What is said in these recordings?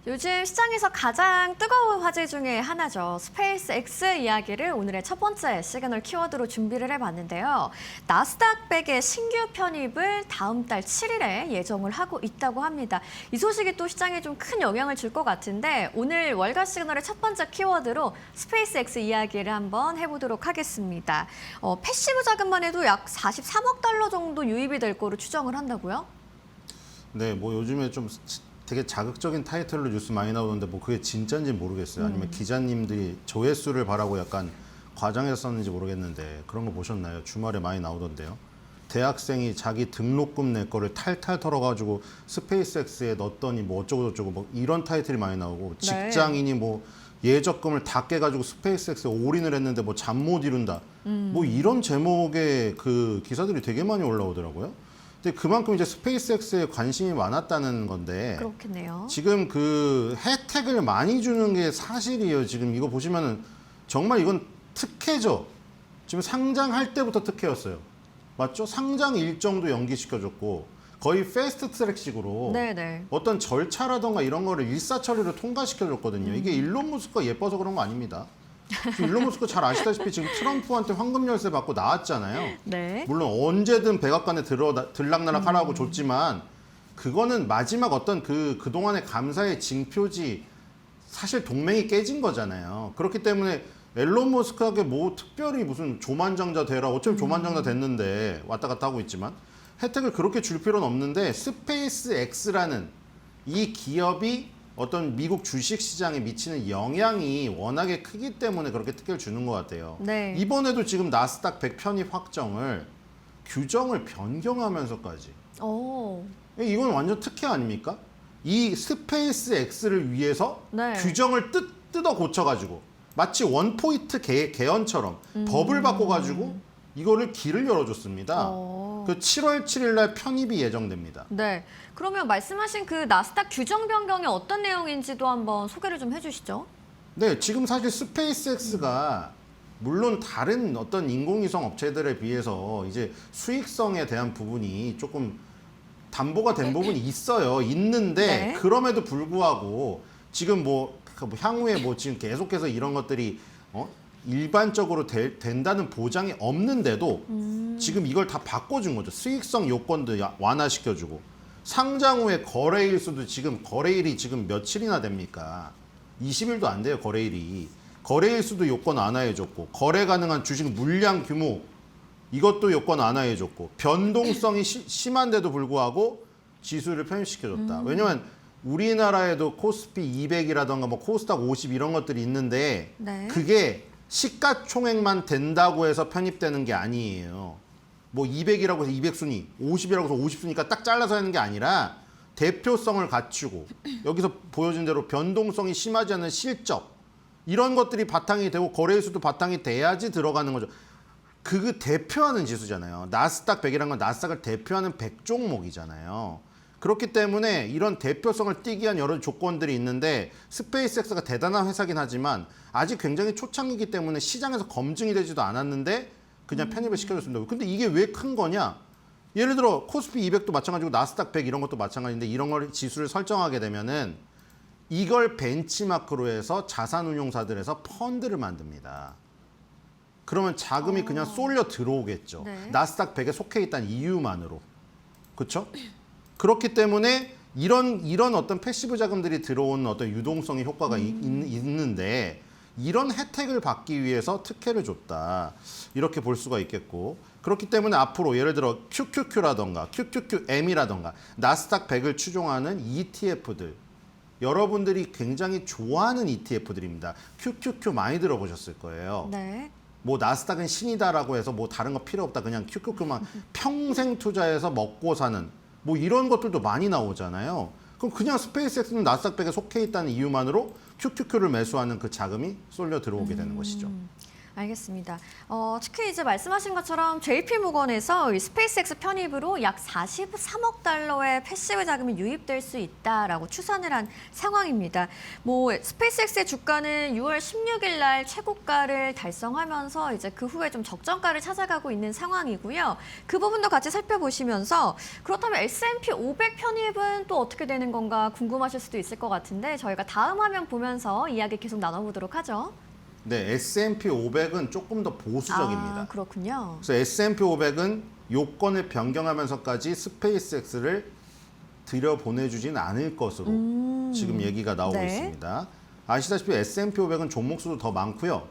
요즘 시장에서 가장 뜨거운 화제 중에 하나죠. 스페이스 X 이야기를 오늘의 첫 번째 시그널 키워드로 준비를 해봤는데요. 나스닥 100의 신규 편입을 다음 달 7일에 예정을 하고 있다고 합니다. 이 소식이 또 시장에 좀 큰 영향을 줄 것 같은데 오늘 월가 시그널의 첫 번째 키워드로 스페이스 X 이야기를 한번 해보도록 하겠습니다. 패시브 자금만 해도 약 43억 달러 정도 유입이 될 거로 추정을 한다고요? 네, 뭐 요즘에 좀 되게 자극적인 타이틀로 뉴스 많이 나오는데 뭐 그게 진짜인지 모르겠어요. 아니면 기자님들이 조회수를 바라고 약간 과장해서 썼는지 모르겠는데 그런 거 보셨나요? 주말에 많이 나오던데요. 대학생이 자기 등록금 내 거를 탈탈 털어가지고 스페이스X에 넣었더니 뭐 어쩌고저쩌고 뭐 이런 타이틀이 많이 나오고 직장인이 뭐 예적금을 다 깨가지고 스페이스X에 올인을 했는데 뭐 잠 못 이룬다. 뭐 이런 제목의 그 기사들이 되게 많이 올라오더라고요. 근데 그만큼 이제 스페이스X에 관심이 많았다는 건데 그렇겠네요. 지금 그 혜택을 많이 주는 게 사실이에요. 지금 이거 보시면은 정말 이건 특혜죠. 지금 상장할 때부터 특혜였어요. 맞죠? 상장 일정도 연기시켜줬고 거의 패스트 트랙식으로 네네. 어떤 절차라던가 이런 거를 일사천리로 통과시켜줬거든요. 이게 일론 머스크가 예뻐서 그런 거 아닙니다. 지금 일론 머스크 잘 아시다시피 지금 트럼프한테 황금 열쇠 받고 나왔잖아요. 네. 물론 언제든 백악관에 들락날락 하라고 줬지만 그거는 마지막 어떤 그동안의 감사의 징표지 사실 동맹이 깨진 거잖아요. 그렇기 때문에 앨런 머스크에게 뭐 특별히 무슨 조만장자 되라 어차피 조만장자 됐는데 왔다 갔다 하고 있지만 혜택을 그렇게 줄 필요는 없는데 스페이스 X라는 이 기업이 어떤 미국 주식 시장에 미치는 영향이 워낙에 크기 때문에 그렇게 특혜를 주는 것 같아요. 네. 이번에도 지금 나스닥 100 편입 확정을 규정을 변경하면서까지 오. 이건 완전 특혜 아닙니까? 이 스페이스 X를 위해서 네. 규정을 뜯어 고쳐가지고 마치 원포인트 개헌처럼 법을 바꿔가지고 이거를 길을 열어줬습니다. 그 7월 7일 날 편입이 예정됩니다. 네. 그러면 말씀하신 그 나스닥 규정 변경이 어떤 내용인지도 한번 소개를 좀 해주시죠. 네, 지금 사실 스페이스X가 물론 다른 어떤 인공위성 업체들에 비해서 이제 수익성에 대한 부분이 조금 담보가 된 부분이 있어요. 있는데 네. 그럼에도 불구하고 지금 뭐 향후에 뭐 지금 계속해서 이런 것들이 일반적으로 된다는 보장이 없는데도 지금 이걸 다 바꿔준 거죠. 수익성 요건도 완화시켜주고 상장 후에 거래일 수도 지금 거래일이 지금 며칠이나 됩니까? 20일도 안 돼요, 거래일이. 거래일 수도 요건 완화해줬고 거래 가능한 주식 물량 규모 이것도 요건 완화해줬고 변동성이 심한데도 불구하고 지수를 편입시켜줬다. 왜냐면 우리나라에도 코스피 200이라던가 뭐 코스닥 50 이런 것들이 있는데 네. 그게 시가총액만 된다고 해서 편입되는 게 아니에요. 뭐 200이라고 해서 200순위, 50이라고 해서 50순위가 딱 잘라서 하는 게 아니라 대표성을 갖추고 여기서 보여준 대로 변동성이 심하지 않은 실적 이런 것들이 바탕이 되고 거래일수도 바탕이 돼야지 들어가는 거죠. 그 대표하는 지수잖아요. 나스닥 100이라는 건 나스닥을 대표하는 100종목이잖아요. 그렇기 때문에 이런 대표성을 띠기 위한 여러 조건들이 있는데 스페이스X가 대단한 회사긴 하지만 아직 굉장히 초창기이기 때문에 시장에서 검증이 되지도 않았는데 그냥 편입을 시켜줬습니다. 근데 이게 왜 큰 거냐? 예를 들어 코스피 200도 마찬가지고 나스닥 100 이런 것도 마찬가지인데 이런 걸 지수를 설정하게 되면은 이걸 벤치마크로 해서 자산운용사들에서 펀드를 만듭니다. 그러면 자금이 그냥 쏠려 들어오겠죠. 네. 나스닥 100에 속해 있다는 이유만으로. 그렇죠? 그렇기 때문에 이런 어떤 패시브 자금들이 들어오는 어떤 유동성의 효과가 있는데 이런 혜택을 받기 위해서 특혜를 줬다. 이렇게 볼 수가 있겠고 그렇기 때문에 앞으로 예를 들어 QQQ라던가 QQQM이라던가 나스닥 100을 추종하는 ETF들 여러분들이 굉장히 좋아하는 ETF들입니다. QQQ 많이 들어보셨을 거예요. 네. 뭐 나스닥은 신이다라고 해서 뭐 다른 거 필요 없다. 그냥 QQQ만 평생 투자해서 먹고 사는 뭐 이런 것들도 많이 나오잖아요. 그럼 그냥 스페이스X는 나스닥 100에 속해 있다는 이유만으로 QQQ를 매수하는 그 자금이 쏠려 들어오게 되는 것이죠. 알겠습니다. 특히 이제 말씀하신 것처럼 JP모건에서 이 스페이스X 편입으로 약 43억 달러의 패시브 자금이 유입될 수 있다라고 추산을 한 상황입니다. 뭐 스페이스X의 주가는 6월 16일 날 최고가를 달성하면서 이제 그 후에 좀 적정가를 찾아가고 있는 상황이고요. 그 부분도 같이 살펴보시면서 그렇다면 S&P 500 편입은 또 어떻게 되는 건가 궁금하실 수도 있을 것 같은데 저희가 다음 화면 보면서 이야기 계속 나눠보도록 하죠. 네, S&P 500은 조금 더 보수적입니다. 아, 그렇군요. 그래서 S&P 500은 요건을 변경하면서까지 스페이스X를 들여보내주진 않을 것으로 지금 얘기가 나오고 네. 있습니다. 아시다시피 S&P 500은 종목 수도 더 많고요.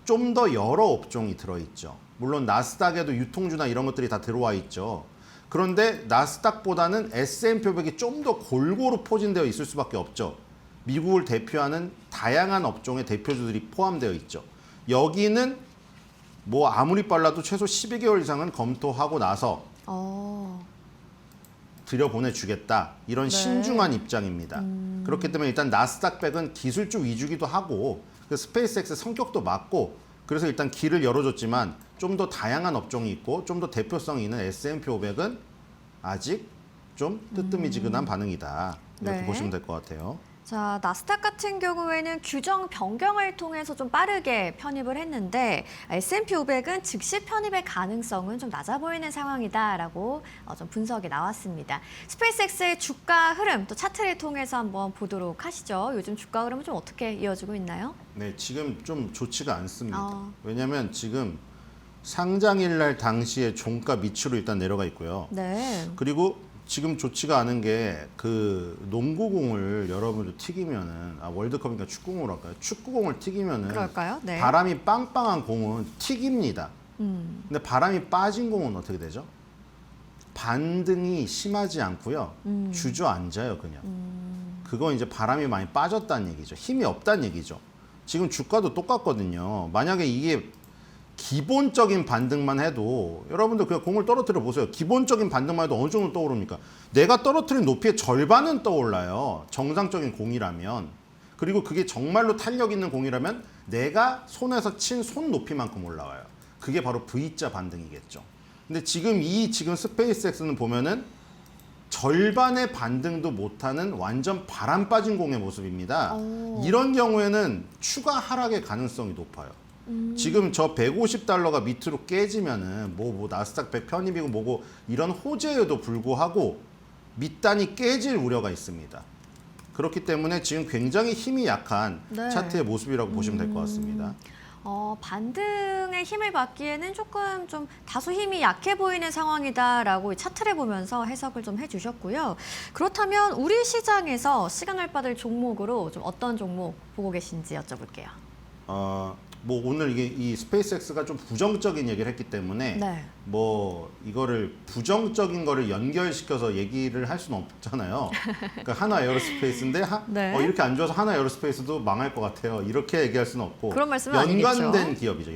좀 더 여러 업종이 들어있죠. 물론 나스닥에도 유통주나 이런 것들이 다 들어와 있죠. 그런데 나스닥보다는 S&P 500이 좀 더 골고루 포진되어 있을 수밖에 없죠. 미국을 대표하는 다양한 업종의 대표주들이 포함되어 있죠. 여기는 뭐 아무리 빨라도 최소 12개월 이상은 검토하고 나서 들여보내주겠다. 이런 네. 신중한 입장입니다. 그렇기 때문에 일단 나스닥 100은 기술주 위주기도 하고 그 스페이스X 성격도 맞고 그래서 일단 길을 열어줬지만 좀 더 다양한 업종이 있고 좀 더 대표성이 있는 S&P 500은 아직 좀 뜨뜻미지근한 반응이다. 이렇게 네. 보시면 될 것 같아요. 자, 나스닥 같은 경우에는 규정 변경을 통해서 좀 빠르게 편입을 했는데 S&P 500은 즉시 편입의 가능성은 좀 낮아 보이는 상황이다라고 좀 분석이 나왔습니다. 스페이스X의 주가 흐름 또 차트를 통해서 한번 보도록 하시죠. 요즘 주가 흐름은 좀 어떻게 이어지고 있나요? 네, 지금 좀 좋지가 않습니다. 어. 왜냐하면 지금 상장일 날 당시에 종가 밑으로 일단 내려가 있고요. 네. 그리고 지금 좋지가 않은 게 그 농구공을 여러분들 튀기면은 월드컵이니까 축구공으로 할까요? 축구공을 튀기면은 그럴까요? 네. 바람이 빵빵한 공은 튀깁니다. 근데 바람이 빠진 공은 어떻게 되죠? 반등이 심하지 않고요. 주저앉아요, 그냥. 그건 이제 바람이 많이 빠졌다는 얘기죠. 힘이 없다는 얘기죠. 지금 주가도 똑같거든요. 만약에 이게 기본적인 반등만 해도 여러분들 그냥 공을 떨어뜨려 보세요. 기본적인 반등만 해도 어느 정도 떠오릅니까? 내가 떨어뜨린 높이의 절반은 떠올라요. 정상적인 공이라면. 그리고 그게 정말로 탄력 있는 공이라면 내가 손에서 친 손 높이만큼 올라와요. 그게 바로 V자 반등이겠죠. 근데 지금 스페이스X는 보면은 절반의 반등도 못하는 완전 바람 빠진 공의 모습입니다. 이런 경우에는 추가 하락의 가능성이 높아요. 지금 저 150달러가 밑으로 깨지면은 뭐 나스닥 100 편입이고 뭐고 이런 호재에도 불구하고 밑단이 깨질 우려가 있습니다. 그렇기 때문에 지금 굉장히 힘이 약한 네. 차트의 모습이라고 보시면 될 것 같습니다. 반등의 힘을 받기에는 조금 좀 다소 힘이 약해 보이는 상황이다라고 이 차트를 보면서 해석을 좀 해주셨고요. 그렇다면 우리 시장에서 시간을 받을 종목으로 좀 어떤 종목 보고 계신지 여쭤볼게요. 뭐 오늘 이 스페이스X가 좀 부정적인 얘기를 했기 때문에 네. 뭐 이거를 부정적인 거를 연결시켜서 얘기를 할 수는 없잖아요. 그러니까 하나 에어로스페이스인데 네. 이렇게 안 좋아서 하나 에어로스페이스도 망할 것 같아요. 이렇게 얘기할 수는 없고 그런 말씀은 연관된 아니겠죠. 기업이죠.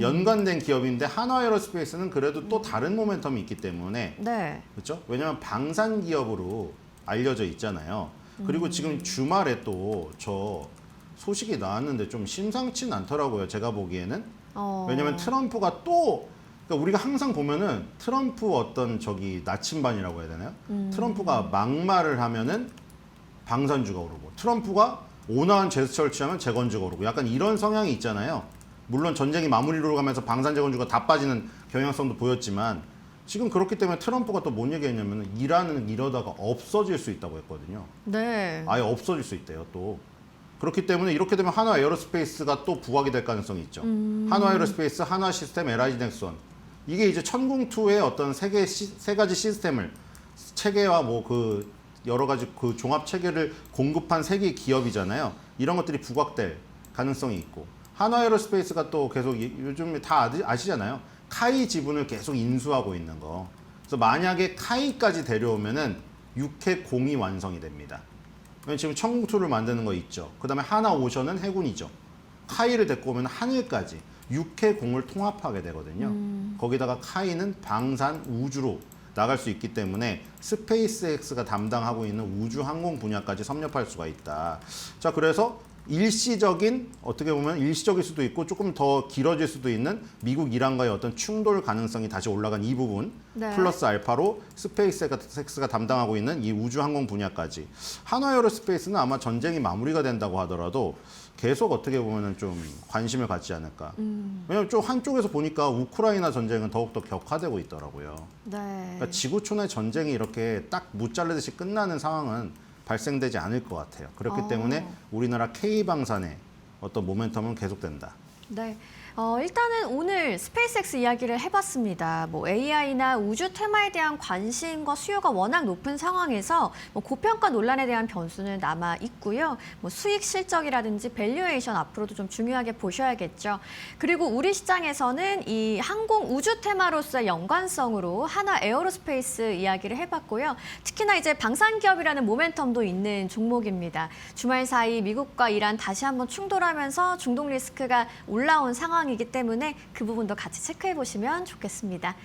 연관된 기업인데 하나 에어로스페이스는 그래도 또 다른 모멘텀이 있기 때문에 네. 그렇죠? 왜냐하면 방산 기업으로 알려져 있잖아요. 그리고 지금 주말에 또 저 소식이 나왔는데 좀 심상치는 않더라고요. 제가 보기에는. 왜냐하면 트럼프가 또 그러니까 우리가 항상 보면은 트럼프 어떤 저기 나침반이라고 해야 되나요? 트럼프가 막말을 하면은 방산주가 오르고 트럼프가 온화한 제스처를 취하면 재건주가 오르고 약간 이런 성향이 있잖아요. 물론 전쟁이 마무리로 가면서 방산 재건주가 다 빠지는 경향성도 보였지만 지금 그렇기 때문에 트럼프가 또 뭔 얘기했냐면 이란은 이러다가 없어질 수 있다고 했거든요. 네. 아예 없어질 수 있대요 또. 그렇기 때문에 이렇게 되면 한화 에어로스페이스가 또 부각이 될 가능성이 있죠. 한화 에어로스페이스, 한화 시스템, LIG 넥슨. 이게 이제 천궁2의 어떤 세 가지 시스템을 체계와 뭐 그 여러 가지 그 종합 체계를 공급한 세 개의 기업이잖아요. 이런 것들이 부각될 가능성이 있고 한화 에어로스페이스가 또 계속 요즘 다 아시잖아요. 카이 지분을 계속 인수하고 있는 거. 그래서 만약에 카이까지 데려오면은 6회 공이 완성이 됩니다. 지금 천궁2를 만드는 거 있죠. 그 다음에 하나오션은 해군이죠. 카이를 데리고 오면 하늘까지 6회 공을 통합하게 되거든요. 거기다가 카이는 방산 우주로 나갈 수 있기 때문에 스페이스X가 담당하고 있는 우주 항공 분야까지 섭렵할 수가 있다. 자, 그래서 일시적인 어떻게 보면 일시적일 수도 있고 조금 더 길어질 수도 있는 미국 이란과의 어떤 충돌 가능성이 다시 올라간 이 부분 네. 플러스 알파로 스페이스X가 담당하고 있는 이 우주 항공 분야까지 한화에어로스페이스는 아마 전쟁이 마무리가 된다고 하더라도 계속 어떻게 보면은 좀 관심을 갖지 않을까. 왜냐하면 좀 한쪽에서 보니까 우크라이나 전쟁은 더욱더 격화되고 있더라고요. 네. 그러니까 지구촌의 전쟁이 이렇게 딱 무자르듯이 끝나는 상황은 발생되지 않을 것 같아요. 그렇기 때문에 우리나라 K방산의 어떤 모멘텀은 계속된다. 네. 일단은 오늘 스페이스X 이야기를 해봤습니다. 뭐 AI나 우주 테마에 대한 관심과 수요가 워낙 높은 상황에서 뭐 고평가 논란에 대한 변수는 남아 있고요. 뭐 수익 실적이라든지 밸류에이션 앞으로도 좀 중요하게 보셔야겠죠. 그리고 우리 시장에서는 이 항공 우주 테마로서의 연관성으로 하나 에어로스페이스 이야기를 해봤고요. 특히나 이제 방산 기업이라는 모멘텀도 있는 종목입니다. 주말 사이 미국과 이란 다시 한번 충돌하면서 중동 리스크가 올라온 상황이기 때문에 그 부분도 같이 체크해 보시면 좋겠습니다.